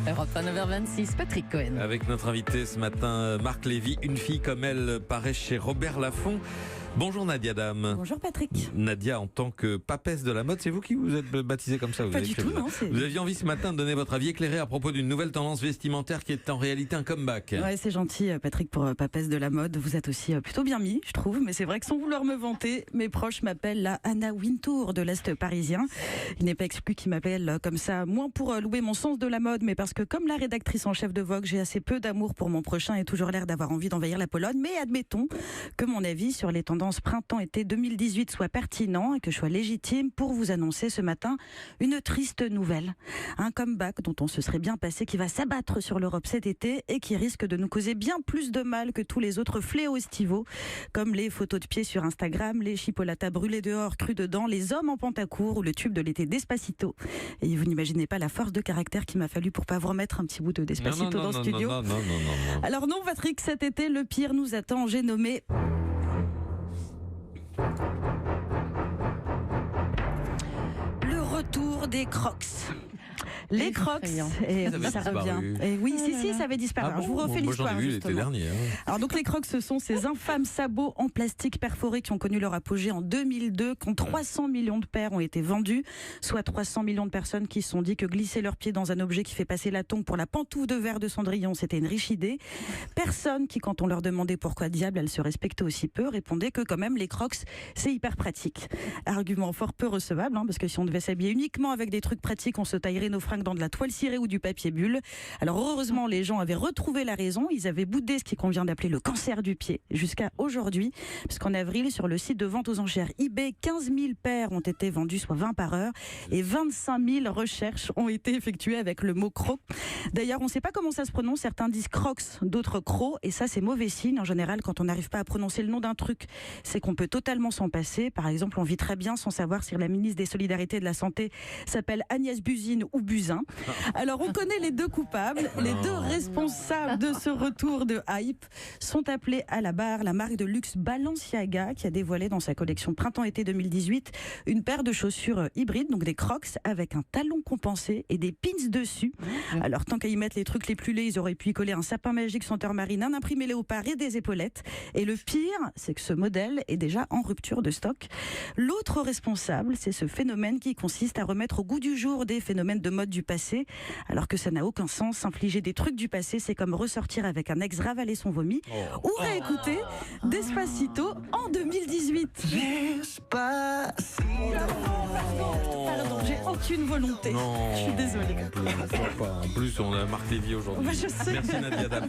Europe 1, 9h26, Patrick Cohen. Avec notre invité ce matin, Marc Lévy, une fille comme elle paraît chez Robert Laffont. Bonjour Nadia Dame. Bonjour Patrick. Nadia, en tant que papesse de la mode, c'est vous qui vous êtes baptisée comme ça? Pas du tout, non. Vous aviez envie ce matin de donner votre avis éclairé à propos d'une nouvelle tendance vestimentaire qui est en réalité un comeback. Ouais, c'est gentil Patrick pour papesse de la mode. Vous êtes aussi plutôt bien mis, je trouve. Mais c'est vrai que sans vouloir me vanter, mes proches m'appellent la Anna Wintour de l'Est parisien. Il n'est pas exclu qu'ils m'appellent comme ça, moins pour louer mon sens de la mode, mais parce que comme la rédactrice en chef de Vogue, j'ai assez peu d'amour pour mon prochain et toujours l'air d'avoir envie d'envahir la Pologne. Mais admettons que mon avis sur les tendances printemps-été 2018 soit pertinent et que je sois légitime pour vous annoncer ce matin une triste nouvelle. Un comeback dont on se serait bien passé qui va s'abattre sur l'Europe cet été et qui risque de nous causer bien plus de mal que tous les autres fléaux estivaux, comme les photos de pieds sur Instagram, les chipolatas brûlés dehors, crus dedans, les hommes en pantacourt ou le tube de l'été Despacito. Et vous n'imaginez pas la force de caractère qu'il m'a fallu pour pas vous remettre un petit bout de Despacito dans le studio. Non. Alors non Patrick, cet été le pire nous attend. J'ai nommé le retour des Crocs. Les Crocs, et ça revient. Et oui, si, ça avait disparu. Ah bon, je vous refais moi l'histoire. j'en ai vu l'été dernier. Alors donc les Crocs, ce sont ces infâmes sabots en plastique perforés qui ont connu leur apogée en 2002, quand 300 millions de paires ont été vendues, soit 300 millions de personnes qui se sont dit que glisser leurs pieds dans un objet qui fait passer la tongue pour la pantoufle de verre de Cendrillon, c'était une riche idée. Personne qui, quand on leur demandait pourquoi diable elles se respectaient aussi peu, répondait que quand même les Crocs, c'est hyper pratique. Argument fort peu recevable, parce que si on devait s'habiller uniquement avec des trucs pratiques, on se taillerait nos fringues dans de la toile cirée ou du papier bulle. Alors heureusement, les gens avaient retrouvé la raison. Ils avaient boudé ce qui convient d'appeler le cancer du pied jusqu'à aujourd'hui, parce qu'en avril, sur le site de vente aux enchères eBay, 15 000 paires ont été vendues, soit 20 par heure, et 25 000 recherches ont été effectuées avec le mot croc. D'ailleurs, on ne sait pas comment ça se prononce. Certains disent crocs, d'autres crocs, et ça, c'est mauvais signe. En général, quand on n'arrive pas à prononcer le nom d'un truc, c'est qu'on peut totalement s'en passer. Par exemple, on vit très bien sans savoir si la ministre des Solidarités et de la Santé s'appelle Agnès Buzyn ou Buzyn. Alors, on connaît les deux coupables. Les deux responsables de ce retour de hype sont appelés à la barre. La marque de luxe Balenciaga, qui a dévoilé dans sa collection printemps-été 2018 une paire de chaussures hybrides, donc des Crocs avec un talon compensé et des pins dessus. Alors, tant qu'à y mettre les trucs les plus laids, ils auraient pu y coller un sapin magique senteur marine, un imprimé léopard et des épaulettes. Et le pire, c'est que ce modèle est déjà en rupture de stock. L'autre responsable, c'est ce phénomène qui consiste à remettre au goût du jour des phénomènes de mode du passé, alors que ça n'a aucun sens. S'infliger des trucs du passé, c'est comme ressortir avec un ex ravaler son vomi ou réécouter Despacito en 2018. Pardon, j'ai aucune volonté. Non. Je suis désolée. En plus, on a Marc Lévy aujourd'hui. Je sais. Merci Nadia Dame.